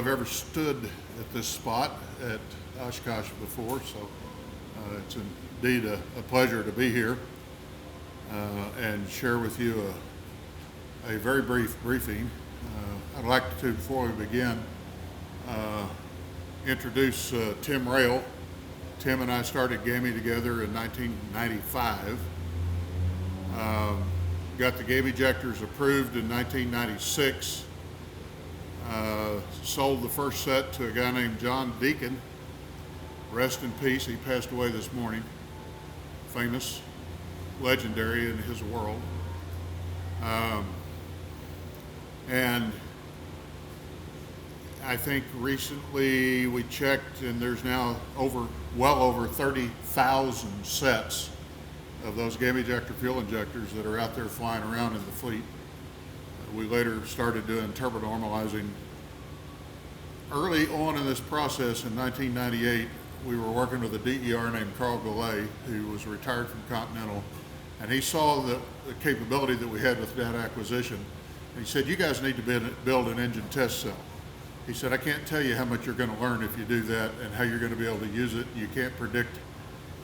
I've ever stood at this spot at Oshkosh before, so it's indeed a pleasure to be here and share with you a very brief briefing. I'd like to, before we begin, introduce Tim Rail. Tim and I started GAMI together in 1995. Got the GAMI ejectors approved in 1996. Sold the first set to a guy named John Deacon. Rest in peace, he passed away this morning. Famous, legendary in his world. And I think recently we checked and there's now well over 30,000 sets of those GAMI ejector fuel injectors that are out there flying around in the fleet. We later started doing turbo normalizing. Early on in this process in 1998, we were working with a DER named Carl Goulet, who was retired from Continental, and he saw the capability that we had with data acquisition. And he said, "You guys need to build an engine test cell." He said, "I can't tell you how much you're going to learn if you do that and how you're going to be able to use it. You can't predict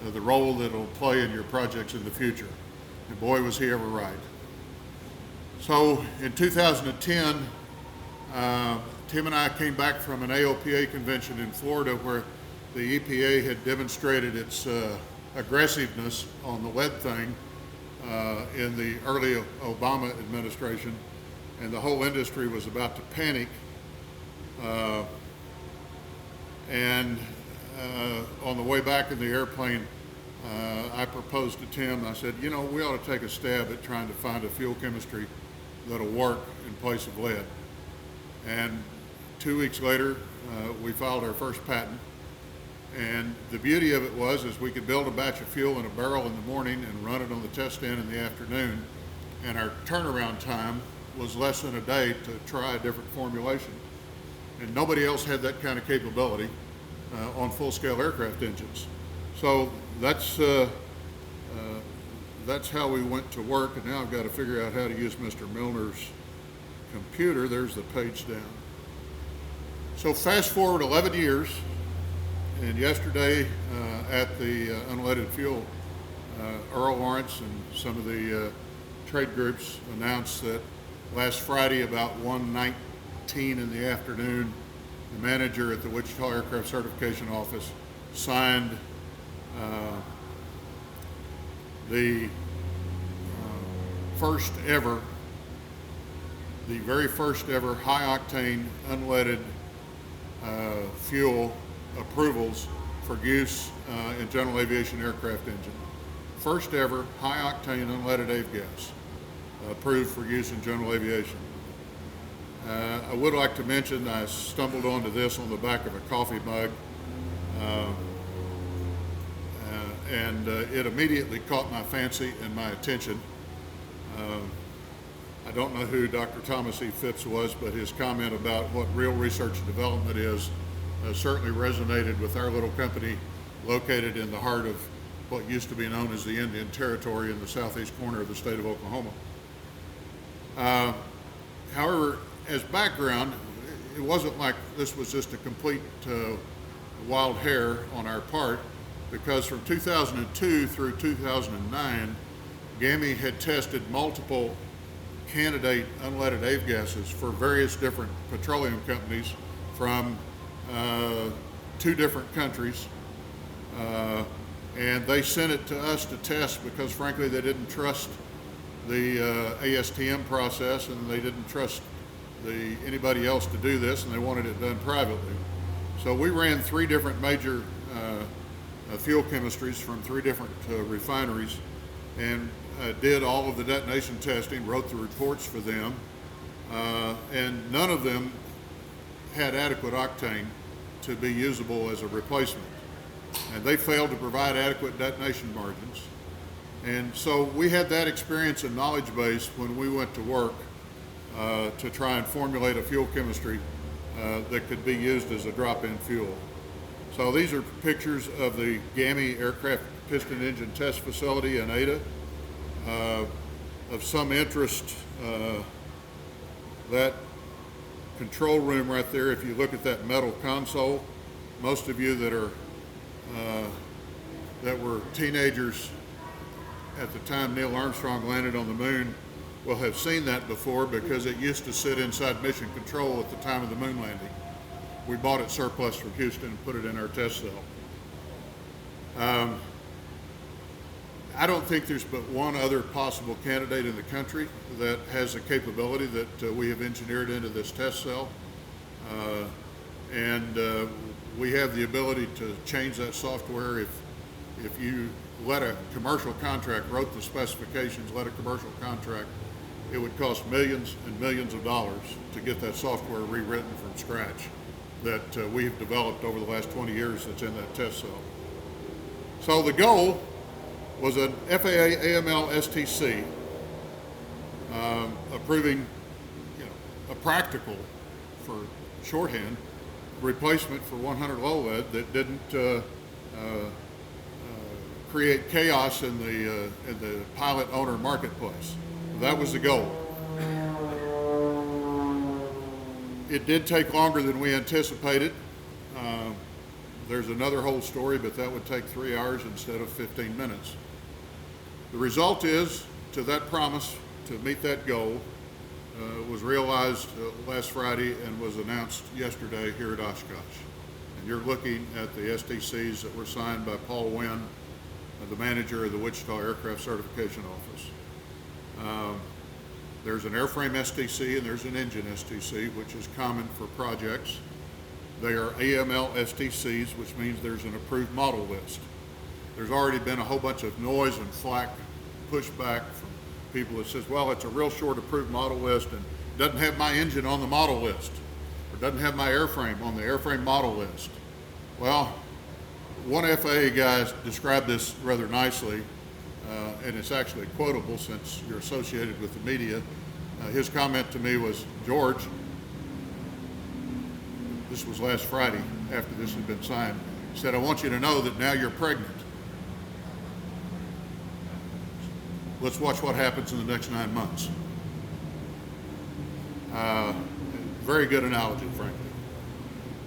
the role that it'll play in your projects in the future." And boy, was he ever right. So in 2010, Tim and I came back from an AOPA convention in Florida where the EPA had demonstrated its aggressiveness on the lead thing in the early Obama administration, and the whole industry was about to panic. On the way back in the airplane, I proposed to Tim, I said, "You know, we ought to take a stab at trying to find a fuel chemistry that'll work in place of lead." And 2 weeks later, we filed our first patent. And the beauty of it was we could build a batch of fuel in a barrel in the morning and run it on the test stand in the afternoon. And our turnaround time was less than a day to try a different formulation. And nobody else had that kind of capability on full-scale aircraft engines. So that's how we went to work, and now I've got to figure out how to use Mr. Milner's computer. There's the page down. So fast forward 11 years, and yesterday at the Unleaded Fuel, Earl Lawrence and some of the trade groups announced that last Friday about 1:19 in the afternoon, the manager at the Wichita Aircraft Certification Office signed the very first ever high octane unleaded fuel approvals for use in general aviation aircraft engine. First ever high octane unleaded avgas approved for use in general aviation. I would like to mention I stumbled onto this on the back of a coffee mug, and it immediately caught my fancy and my attention. I don't know who Dr. Thomas E. Phipps was, but his comment about what real research and development is certainly resonated with our little company located in the heart of what used to be known as the Indian Territory in the southeast corner of the state of Oklahoma. However, as background, it wasn't like this was just a complete wild hair on our part, because from 2002 through 2009, GAMI had tested multiple candidate unleaded avgases for various different petroleum companies from 2 different countries, and they sent it to us to test because frankly they didn't trust the ASTM process, and they didn't trust anybody else to do this, and they wanted it done privately. So we ran 3 different major fuel chemistries from 3 different refineries, and did all of the detonation testing, wrote the reports for them, and none of them had adequate octane to be usable as a replacement. And they failed to provide adequate detonation margins. And so we had that experience and knowledge base when we went to work to try and formulate a fuel chemistry that could be used as a drop-in fuel. So these are pictures of the GAMI aircraft piston engine test facility in Ada. Of some interest, that control room right there. If you look at that metal console, most of you that were teenagers at the time Neil Armstrong landed on the moon will have seen that before, because it used to sit inside mission control at the time of the moon landing. We bought it surplus from Houston and put it in our test cell. I don't think there's but one other possible candidate in the country that has the capability that we have engineered into this test cell. We have the ability to change that software. If you let a commercial contract, wrote the specifications, let a commercial contract, it would cost millions and millions of dollars to get that software rewritten from scratch that we've developed over the last 20 years that's in that test cell. So the goal was an FAA AML STC approving, a practical, for shorthand, replacement for 100 low lead that didn't create chaos in the pilot owner marketplace. That was the goal. It did take longer than we anticipated. There's another whole story, but that would take 3 hours instead of 15 minutes. The result is, to that promise to meet that goal, was realized last Friday and was announced yesterday here at Oshkosh. And you're looking at the STCs that were signed by Paul Wynn, the manager of the Wichita Aircraft Certification Office. There's an airframe STC and there's an engine STC, which is common for projects. They are AML STCs, which means there's an approved model list. There's already been a whole bunch of noise and flack pushback from people that says, well, it's a real short approved model list and doesn't have my engine on the model list, or doesn't have my airframe on the airframe model list. Well, one FAA guy described this rather nicely, and it's actually quotable since you're associated with the media. His comment to me was, George, this was last Friday after this had been signed, he said, I want you to know that now you're pregnant. Let's watch what happens in the next 9 months. Very good analogy, frankly.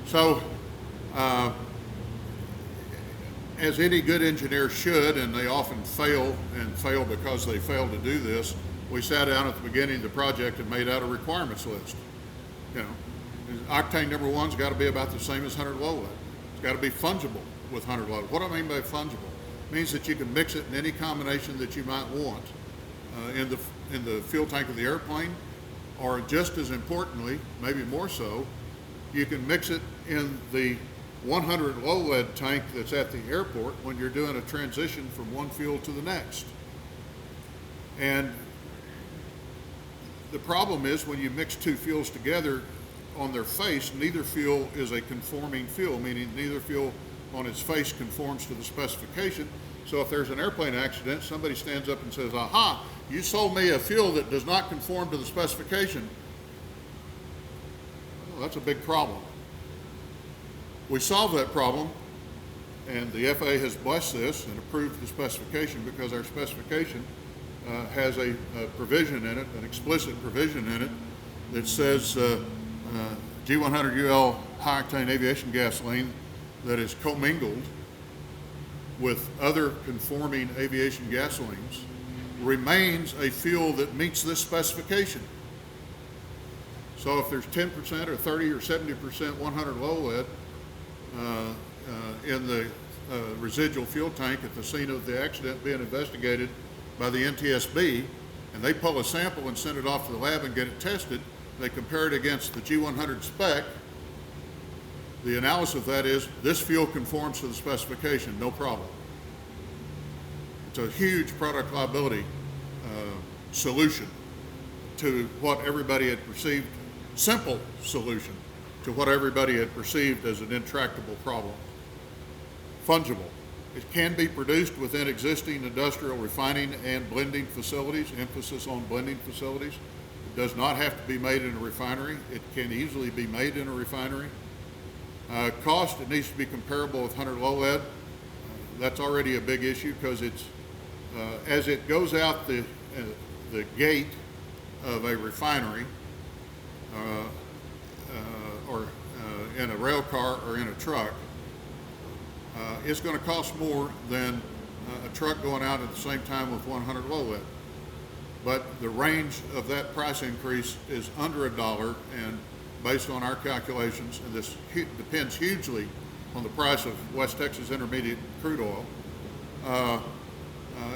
So, as any good engineer should, and they often fail because they fail to do this, we sat down at the beginning of the project and made out a requirements list. Octane number one's got to be about the same as 100 low lead. It's got to be fungible with 100 low lead. What do I mean by fungible? It means that you can mix it in any combination that you might want in the fuel tank of the airplane, or just as importantly, maybe more so, you can mix it in the 100 low lead tank that's at the airport when you're doing a transition from one fuel to the next. And the problem is when you mix two fuels together on their face, neither fuel is a conforming fuel, meaning neither fuel on its face conforms to the specification. So if there's an airplane accident, somebody stands up and says, aha, you sold me a fuel that does not conform to the specification. Well, that's a big problem. We solved that problem, and the FAA has blessed this and approved the specification because our specification has a provision in it, an explicit provision in it, that says G100UL high-octane aviation gasoline that is commingled with other conforming aviation gasolines remains a fuel that meets this specification. So if there's 10% or 30 or 70% 100 low lead in the residual fuel tank at the scene of the accident being investigated by the NTSB, and they pull a sample and send it off to the lab and get it tested, they compare it against the G100 spec, the analysis of that is this fuel conforms to the specification, no problem. It's a huge product liability solution to what everybody had perceived, simple solution to what everybody had perceived as an intractable problem. Fungible. It can be produced within existing industrial refining and blending facilities, emphasis on blending facilities. It does not have to be made in a refinery. It can easily be made in a refinery. Cost, it needs to be comparable with 100 low lead. That's already a big issue because it's, as it goes out the gate of a refinery, in a rail car or in a truck, it's going to cost more than a truck going out at the same time with 100 low lead. But the range of that price increase is under $1, and based on our calculations, and this depends hugely on the price of West Texas Intermediate crude oil,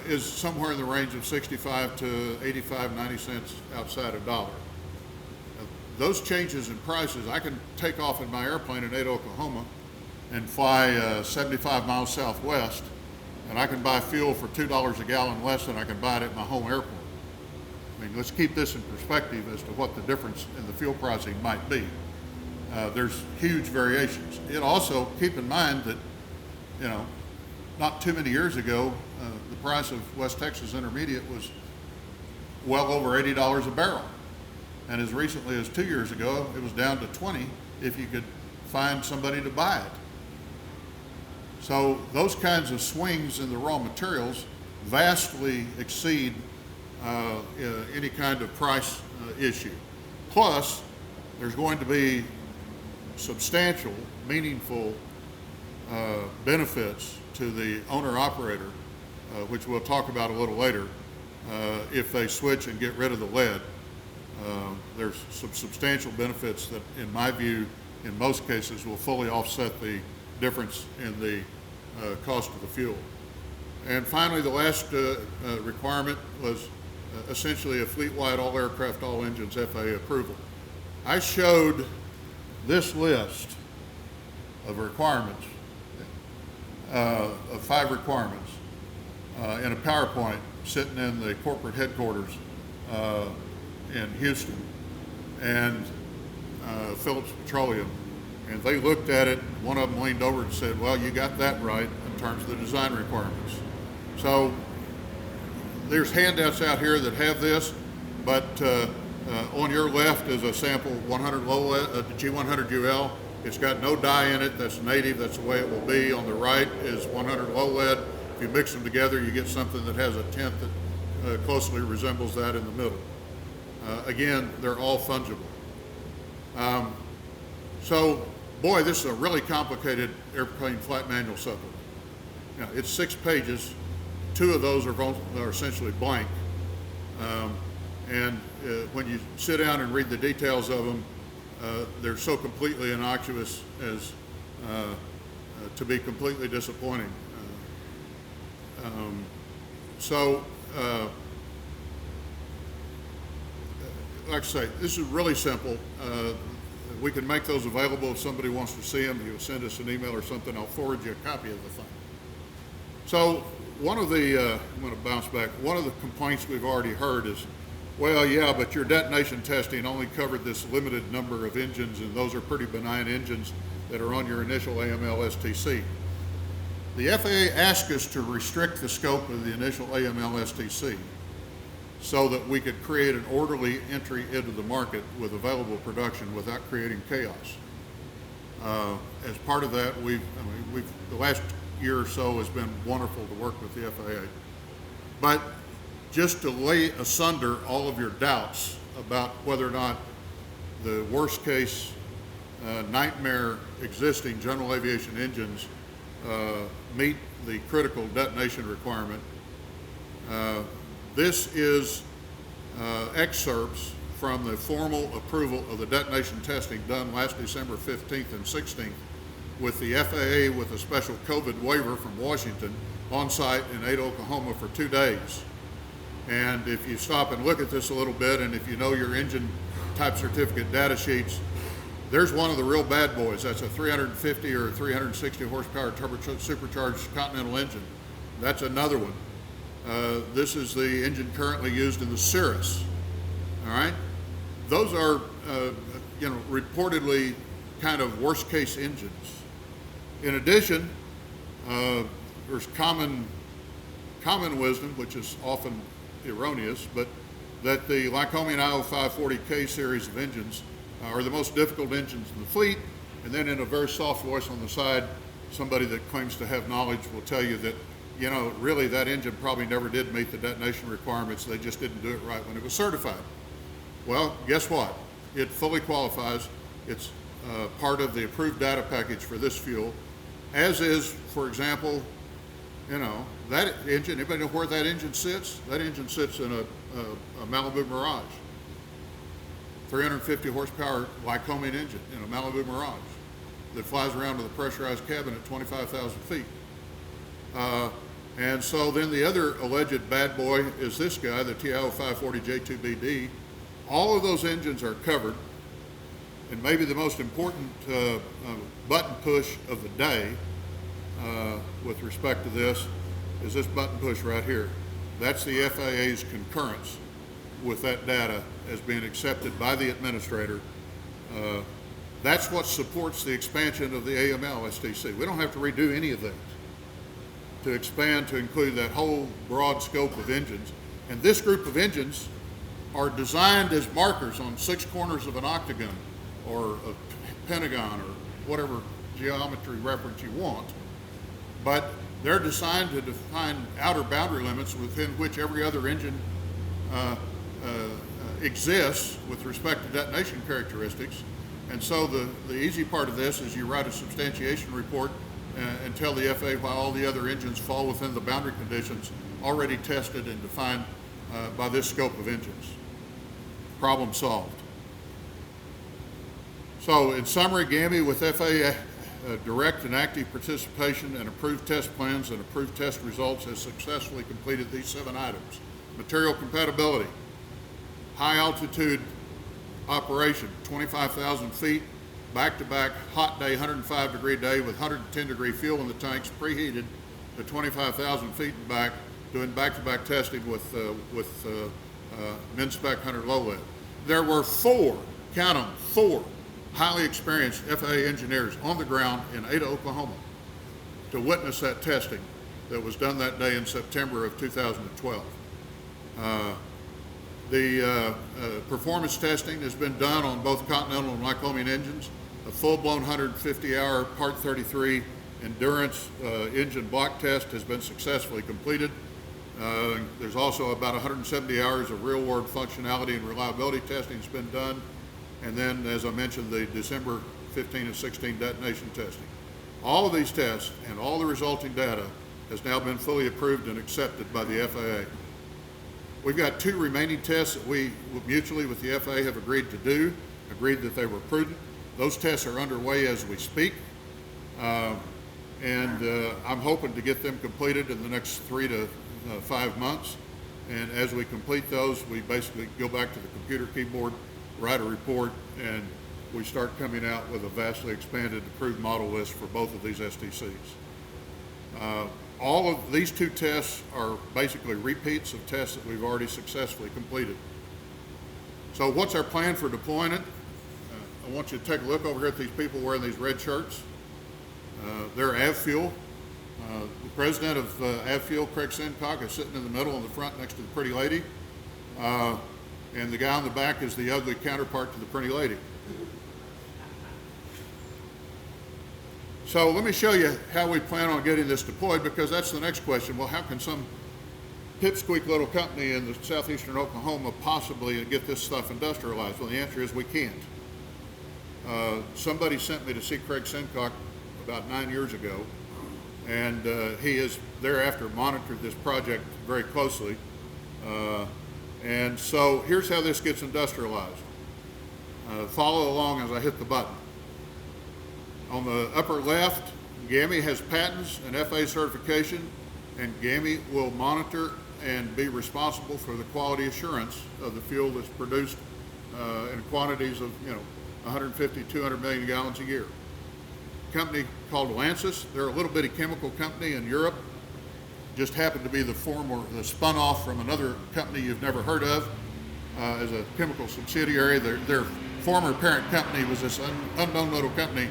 is somewhere in the range of 65 to 85, 90 cents outside a dollar. Those changes in prices, I can take off in my airplane in Ada, Oklahoma, and fly 75 miles southwest, and I can buy fuel for $2 a gallon less than I can buy it at my home airport. I mean, let's keep this in perspective as to what the difference in the fuel pricing might be. There's huge variations. It also, keep in mind that, you know, not too many years ago, the price of West Texas Intermediate was well over $80 a barrel. And as recently as 2 years ago, it was down to 20 if you could find somebody to buy it. So those kinds of swings in the raw materials vastly exceed any kind of price issue. Plus, there's going to be substantial, meaningful benefits to the owner-operator, which we'll talk about a little later, if they switch and get rid of the lead. There's some substantial benefits that, in my view, in most cases, will fully offset the difference in the cost of the fuel. And finally, the last requirement was essentially a fleet-wide all aircraft, all engines FAA approval. I showed this list of requirements, of 5 requirements, in a PowerPoint sitting in the corporate headquarters in Houston, and Phillips Petroleum. And they looked at it, one of them leaned over and said, well, you got that right in terms of the design requirements. So there's handouts out here that have this, but on your left is a sample 100 low lead, G100 UL. It's got no dye in it, that's native, that's the way it will be. On the right is 100 low lead. If you mix them together, you get something that has a tint that closely resembles that in the middle. Again, they're all fungible. So, boy, this is a really complicated airplane flight manual supplement. Now, it's 6 pages. 2 of those are essentially blank. And when you sit down and read the details of them, they're so completely innocuous as to be completely disappointing. Like I say, this is really simple. We can make those available if somebody wants to see them. You send us an email or something, I'll forward you a copy of the thing. So one of the, I'm going to bounce back, one of the complaints we've already heard is, well, yeah, but your detonation testing only covered this limited number of engines, and those are pretty benign engines that are on your initial AML STC. The FAA asked us to restrict the scope of the initial AML STC so that we could create an orderly entry into the market with available production without creating chaos. As part of that, the last year or so has been wonderful to work with the FAA. But just to lay asunder all of your doubts about whether or not the worst case nightmare existing general aviation engines meet the critical detonation requirement, this is excerpts from the formal approval of the detonation testing done last December 15th and 16th with the FAA with a special COVID waiver from Washington on site in Ada, Oklahoma for 2 days. And if you stop and look at this a little bit, and if you know your engine type certificate data sheets, there's one of the real bad boys. That's a 350 or 360 horsepower supercharged Continental engine. That's another one. This is the engine currently used in the Cirrus. All right, those are reportedly kind of worst case engines. In addition, there's common wisdom, which is often erroneous, but that the Lycoming IO 540K series of engines are the most difficult engines in the fleet. And then in a very soft voice on the side, somebody that claims to have knowledge will tell you that, really that engine probably never did meet the detonation requirements. They just didn't do it right when it was certified. Well, guess what? It fully qualifies. It's part of the approved data package for this fuel, as is, for example, that engine. Anybody know where that engine sits? That engine sits in a Malibu Mirage. 350 horsepower Lycoming engine in a Malibu Mirage that flies around with a pressurized cabin at 25,000 feet. And so then the other alleged bad boy is this guy, the TIO 540J2BD. All of those engines are covered, and maybe the most important button push of the day with respect to this is this button push right here. That's the FAA's concurrence with that data as being accepted by the administrator. That's what supports the expansion of the AML STC. We don't have to redo any of that to expand to include that whole broad scope of engines. And this group of engines are designed as markers on 6 corners of an octagon or a pentagon or whatever geometry reference you want. But they're designed to define outer boundary limits within which every other engine exists with respect to detonation characteristics. And so the easy part of this is you write a substantiation report and tell the FAA why all the other engines fall within the boundary conditions already tested and defined by this scope of engines. Problem solved. So in summary, GAMI with FAA direct and active participation and approved test plans and approved test results has successfully completed these 7 items. Material compatibility, high altitude operation, 25,000 feet, back-to-back hot day, 105-degree day with 110-degree fuel in the tanks, preheated to 25,000 feet and back, doing back-to-back testing with min-spec 100 low lead. There were 4, count them, 4 highly experienced FAA engineers on the ground in Ada, Oklahoma to witness that testing that was done that day in September of 2012. The performance testing has been done on both Continental and Lycoming engines. A full-blown 150-hour Part 33 endurance engine block test has been successfully completed. There's also about 170 hours of real-world functionality and reliability testing has been done. And then, as I mentioned, the December 15 and 16 detonation testing. All of these tests and all the resulting data has now been fully approved and accepted by the FAA. We've got 2 remaining tests that we mutually with the FAA have agreed to do, agreed that they were prudent. Those tests are underway as we speak, and I'm hoping to get them completed in the next 3 to 5 months. And as we complete those, we basically go back to the computer keyboard, write a report, and we start coming out with a vastly expanded approved model list for both of these STCs. All of these 2 tests are basically repeats of tests that we've already successfully completed. So what's our plan for deploying it? I want you to take a look over here at these people wearing these red shirts. They're AvFuel. The president of AvFuel, Craig Sincock, is sitting in the middle in the front next to the pretty lady. And the guy on the back is the ugly counterpart to the pretty lady. So let me show you how we plan on getting this deployed, because that's the next question. Well, how can some pipsqueak little company in the southeastern Oklahoma possibly get this stuff industrialized? Well, the answer is we can't. Somebody sent me to see Craig Sincock about 9 years ago, and he has thereafter monitored this project very closely. And so here's how this gets industrialized. Follow along as I hit the button. On the upper left, GAMI has patents and FAA certification, and GAMI will monitor and be responsible for the quality assurance of the fuel that's produced in quantities of 150, 200 million gallons a year. A company called Lancis, they're a little bitty chemical company in Europe, just happened to be the spun off from another company you've never heard of as a chemical subsidiary. Their former parent company was this unknown little company,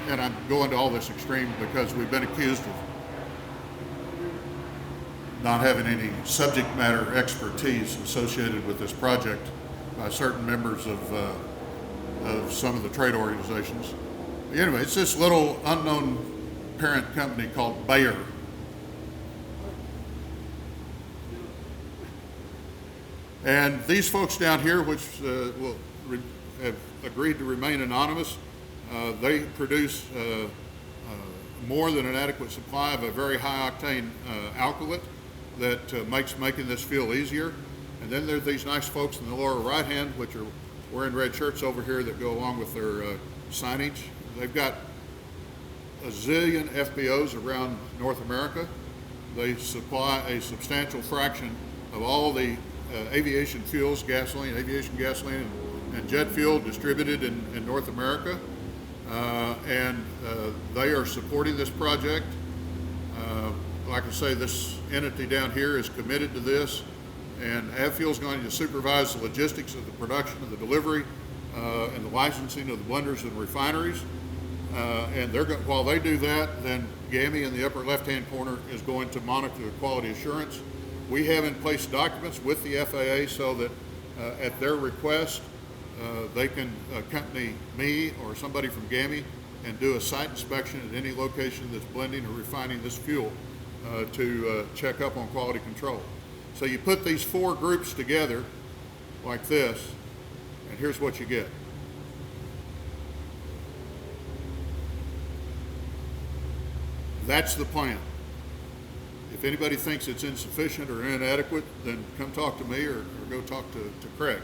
and I'm going to all this extreme because we've been accused of not having any subject matter expertise associated with this project by certain members of some of the trade organizations. Anyway, it's this little unknown parent company called Bayer. And these folks down here, which have agreed to remain anonymous, They produce more than an adequate supply of a very high octane alkylate that makes making this fuel easier. And then there's these nice folks in the lower right hand, which are wearing red shirts over here that go along with their signage. They've got a zillion FBOs around North America. They supply a substantial fraction of all the aviation fuels, gasoline, aviation gasoline, and jet fuel distributed in North America. And they are supporting this project. Like I say, this entity down here is committed to this, and AvFuel is going to supervise the logistics of the production, of the delivery, and the licensing of the blenders and refineries. And while they do that, then GAMI in the upper left-hand corner is going to monitor the quality assurance. We have in place documents with the FAA so that at their request, they can accompany me or somebody from GAMI and do a site inspection at any location that's blending or refining this fuel to check up on quality control. So you put these four groups together like this, and here's what you get. That's the plan. If anybody thinks it's insufficient or inadequate, then come talk to me or go talk to Craig.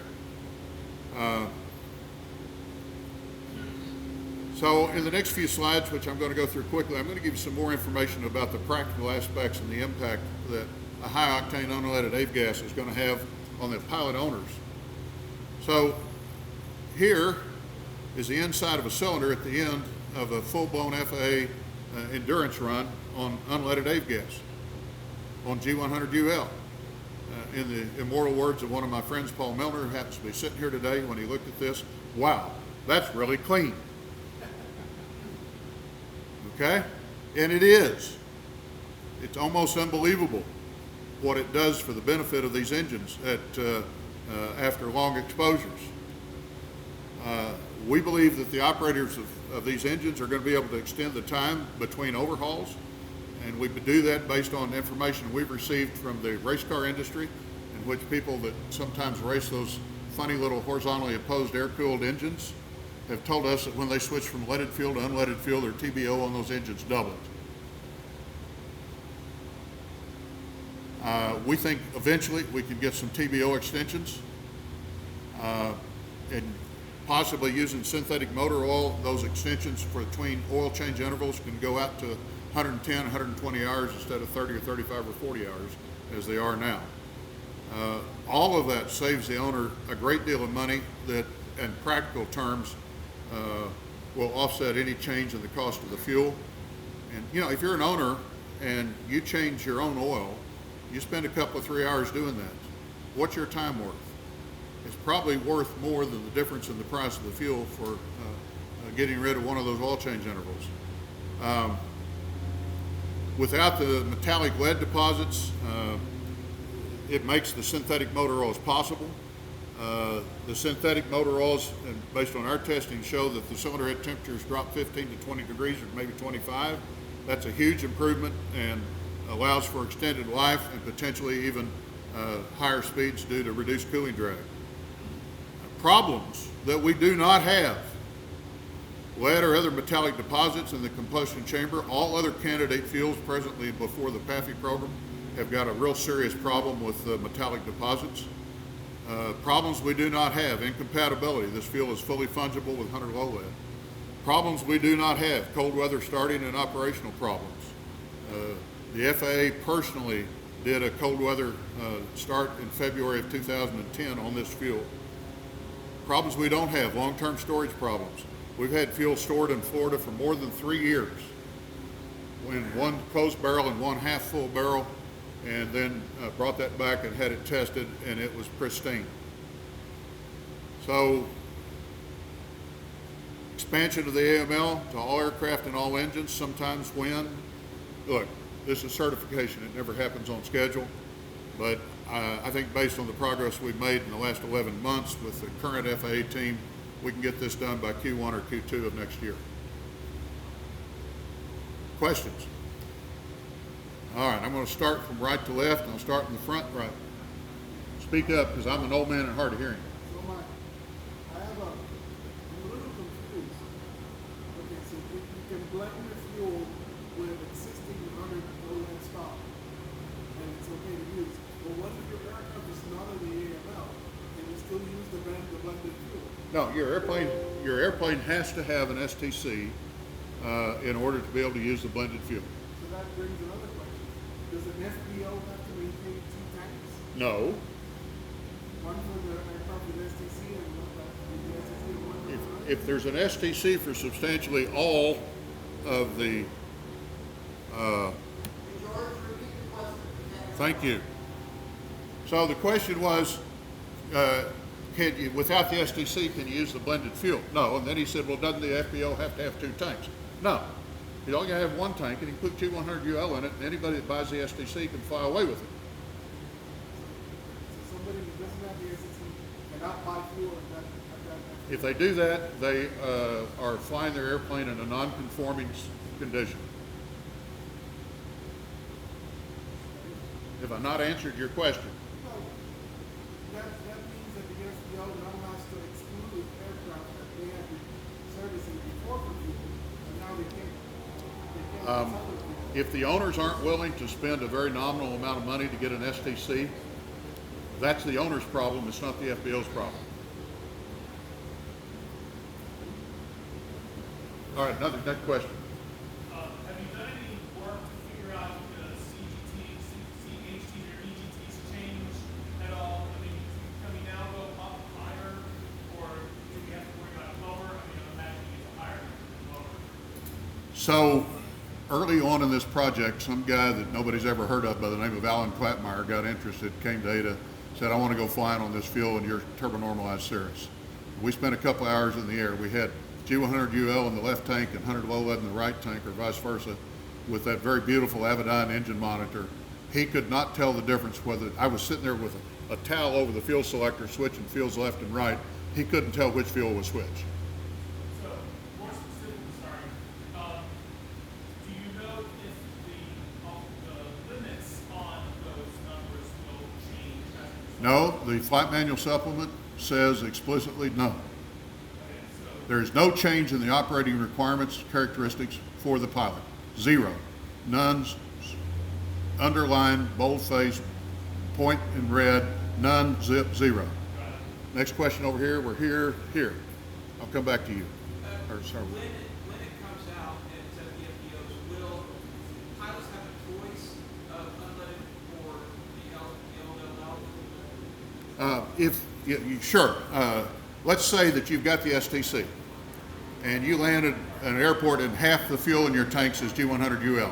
So in the next few slides, which I'm going to go through quickly, I'm going to give you some more information about the practical aspects and the impact that a high-octane unleaded avgas is going to have on the pilot owners. So here is the inside of a cylinder at the end of a full-blown FAA endurance run on unleaded avgas, on G100UL. In the immortal words of one of my friends, Paul Milner, who happens to be sitting here today, when he looked at this, wow, that's really clean. Okay? And it is. It's almost unbelievable what it does for the benefit of these engines after long exposures. We believe that the operators of these engines are going to be able to extend the time between overhauls, and we do that based on information we've received from the race car industry, in which people that sometimes race those funny little horizontally opposed air-cooled engines have told us that when they switch from leaded fuel to unleaded fuel, their TBO on those engines doubled. We think eventually we can get some TBO extensions, and possibly using synthetic motor oil. Those extensions for between oil change intervals can go out to 110, 120 hours instead of 30 or 35 or 40 hours as they are now. All of that saves the owner a great deal of money that, in practical terms, will offset any change in the cost of the fuel. And you know, if you're an owner and you change your own oil, you spend a couple of 3 hours doing that. What's your time worth? It's probably worth more than the difference in the price of the fuel for getting rid of one of those oil change intervals. Without the metallic lead deposits, it makes the synthetic motor oils possible. The synthetic motor oils, and based on our testing, show that the cylinder head temperatures drop 15 to 20 degrees or maybe 25. That's a huge improvement and allows for extended life and potentially even higher speeds due to reduced cooling drag. Problems that we do not have: lead or other metallic deposits in the combustion chamber. All other candidate fuels presently before the PAFI program have got a real serious problem with metallic deposits. Problems we do not have: incompatibility. This fuel is fully fungible with 100 low lead. Problems we do not have: cold weather starting and operational problems. The FAA personally did a cold weather start in February of 2010 on this fuel. Problems we don't have: long-term storage problems. We've had fuel stored in Florida for more than 3 years, in one closed barrel and one half full barrel, and then brought that back and had it tested, and it was pristine. So, expansion of the AML to all aircraft and all engines, sometimes when, look, this is certification. It never happens on schedule, but I think based on the progress we've made in the last 11 months with the current FAA team, we can get this done by Q1 or Q2 of next year. Questions? All right, I'm going to start from right to left, and I'll start in the front right. Speak up, because I'm an old man and hard of hearing. So I'm a little confused. blend your fuel with existing 100 low-end stock, and it's okay to use. But what if your aircraft is not in the AML, and you still use the blended fuel? No, your airplane has to have an STC in order to be able to use the blended fuel. So that brings another question. Does an FBO have to maintain 2 tanks? No. One for the aircraft with STC and one for the STC and one for the If there's an STC for substantially all of the, thank you. So the question was, can you, without the STC, can you use the blended fuel? No. And then he said, well, doesn't the FBO have to have 2 tanks? No. You only have 1 tank, and you can put G100UL in it, and anybody that buys the STC can fly away with it. So somebody who doesn't have the STC cannot buy fuel and that. If they do that, they are flying their airplane in a non-conforming condition. Have I not answered your question? No. That means that the FBO now has to exclude aircraft that they have been servicing before for fuel, and now they can't. If the owners aren't willing to spend a very nominal amount of money to get an STC, that's the owner's problem, it's not the FBO's problem. All right, another question. Have you done any work to figure out if the CHTs or EGTs change at all? I mean, can we now go up higher, or do we have to worry about lower? I mean, I'm imagining it's higher than lower. So early on in this project, some guy that nobody's ever heard of by the name of Alan Klattmeyer got interested, came to Ada, said, I want to go flying on this fuel in your turbo-normalized Cirrus. We spent a couple hours in the air. We had G100UL in the left tank and 100 low lead in the right tank, or vice versa, with that very beautiful Avidyne engine monitor. He could not tell the difference whether, I was sitting there with a towel over the fuel selector, switching fuels left and right. He couldn't tell which fuel was which. So, more specifically, sorry, do you know if the limits on those numbers will change as a result? No, the flight manual supplement says explicitly no. There is no change in the operating requirements, characteristics for the pilot. 0. None, underline, bold-faced, point in red, none, zip, 0. Next question over here. We're here. I'll come back to you. When it comes out and it's at the FBOs, will pilots have a choice of unleaded or the LL? Sure. Let's say that you've got the STC and you landed at an airport and half the fuel in your tanks is G100UL.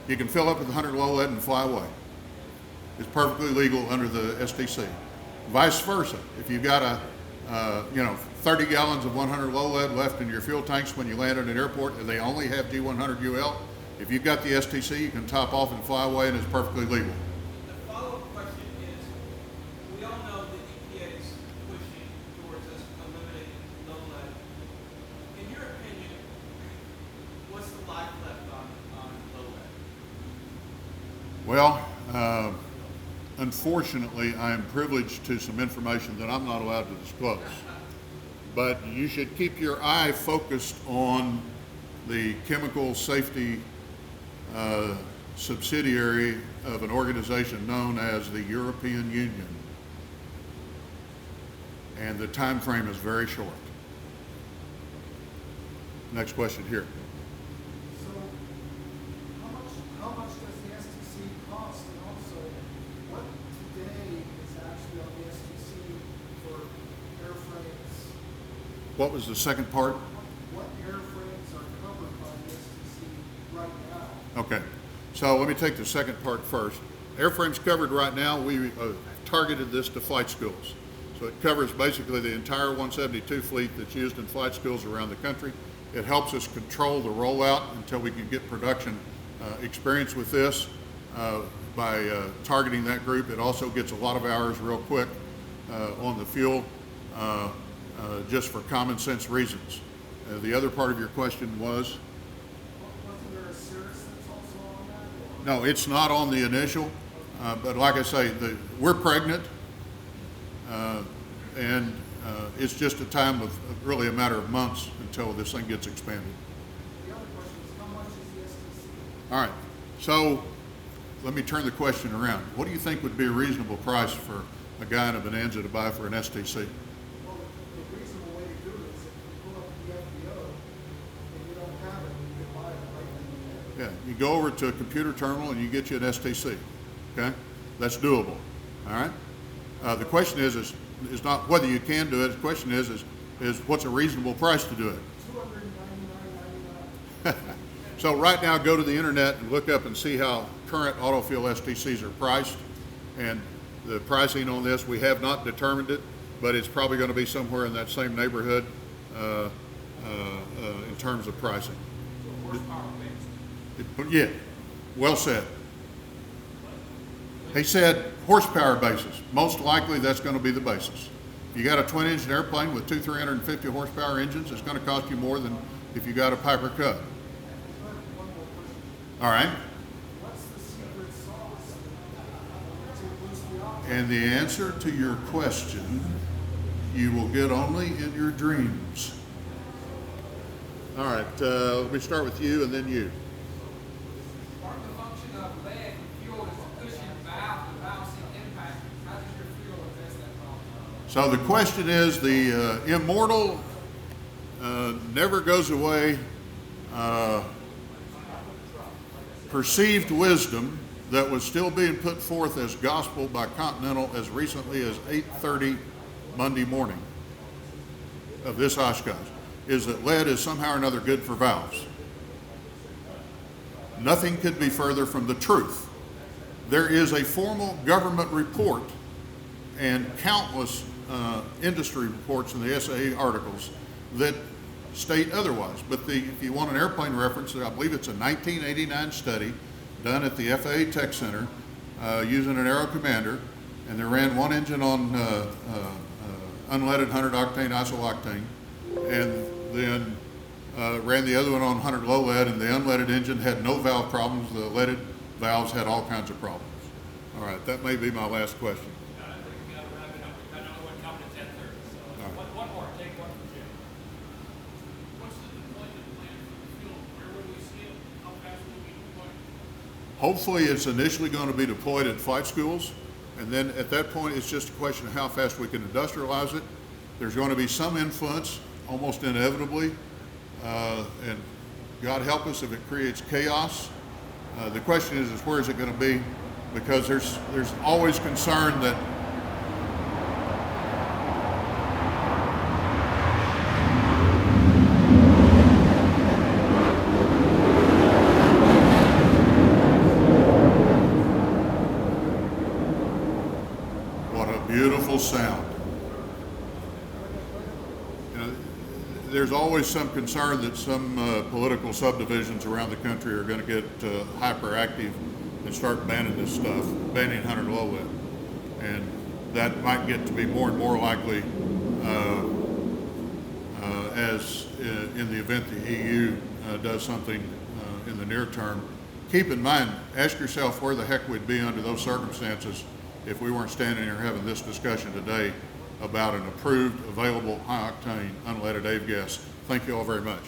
You can fill up with 100 low lead and fly away. It's perfectly legal under the STC. Vice versa, if you've got 30 gallons of 100 low lead left in your fuel tanks when you land at an airport and they only have G100UL, if you've got the STC, you can top off and fly away and it's perfectly legal. The follow-up question is, we all know that EPA is pushing towards us eliminating low lead. In your opinion, what's the life left on low lead? Well, unfortunately, I am privileged to some information that I'm not allowed to disclose. But you should keep your eye focused on the chemical safety subsidiary of an organization known as the European Union. And the time frame is very short. Next question here. So, how much does the STC cost, and also, what today is actually on the STC for airframes? What was the second part? What airframes are covered by the STC right now? Okay, so let me take the second part first. Airframes covered right now, we targeted this to flight schools. So it covers basically the entire 172 fleet that's used in flight schools around the country. It helps us control the rollout until we can get production experience with this by targeting that group. It also gets a lot of hours real quick on the fuel just for common sense reasons. The other part of your question was? Wasn't there a Cirrus that's also on that? No, it's not on the initial, but like I say, we're pregnant, and it's just a time of really a matter of months until this thing gets expanded. The other question All right, so let me turn the question around. What do you think would be a reasonable price for a guy in a Bonanza to buy for an STC? Well, the reasonable way to do it is if you pull up the FBO and you don't have it, you can buy it right then and Yeah, you go over to a computer terminal and you get you an STC, okay? That's doable, all right? The question is not whether you can do it, the question is what's a reasonable price to do it? there. $299.99. So right now, go to the internet and look up and see how current autofill STCs are priced. And the pricing on this, we have not determined it, but it's probably going to be somewhere in that same neighborhood in terms of pricing. Yeah, well said. He said horsepower basis. Most likely that's going to be the basis. You got a twin-engine airplane with two 350 horsepower engines, it's going to cost you more than if you got a Piper Cub. One more question. All right? What's the secret sauce to boost the option? And the answer to your question, you will get only in your dreams. All right, let me start with you and then you. Part of the function of lead and fuel is to cushion valve and bouncing impact. How does your fuel address that problem? So the question is, the immortal never goes away perceived wisdom that was still being put forth as gospel by Continental as recently as 8:30 Monday morning of this Oshkosh is that lead is somehow or another good for valves. Nothing could be further from the truth. There is a formal government report and countless industry reports in the SAE articles that state otherwise. But if you want an airplane reference, I believe it's a 1989 study done at the FAA Tech Center using an Aero Commander, and they ran one engine on unleaded 100 octane isooctane, and then ran the other one on 100 low lead, and the unleaded engine had no valve problems. The leaded valves had all kinds of problems. All right, that may be my last question. I think we got to wrap it up. I know we're coming to 10:30, so All right. one more. Take one from Jim. What's the deployment plan for the fuel? Where will we see it? How fast will we deploy it? Hopefully, it's initially going to be deployed at flight schools, and then at that point, it's just a question of how fast we can industrialize it. There's going to be some influence, almost inevitably, and God help us if it creates chaos. The question is where is it going to be? Because there's always concern that what a beautiful sound. You know, there's always some concern that some political subdivisions around the country are going to get hyperactive and start banning this stuff, banning 100 low lead. And that might get to be more and more likely as in the event the EU does something in the near term. Keep in mind, ask yourself where the heck we'd be under those circumstances if we weren't standing here having this discussion today about an approved, available, high-octane, unleaded avgas. Thank you all very much.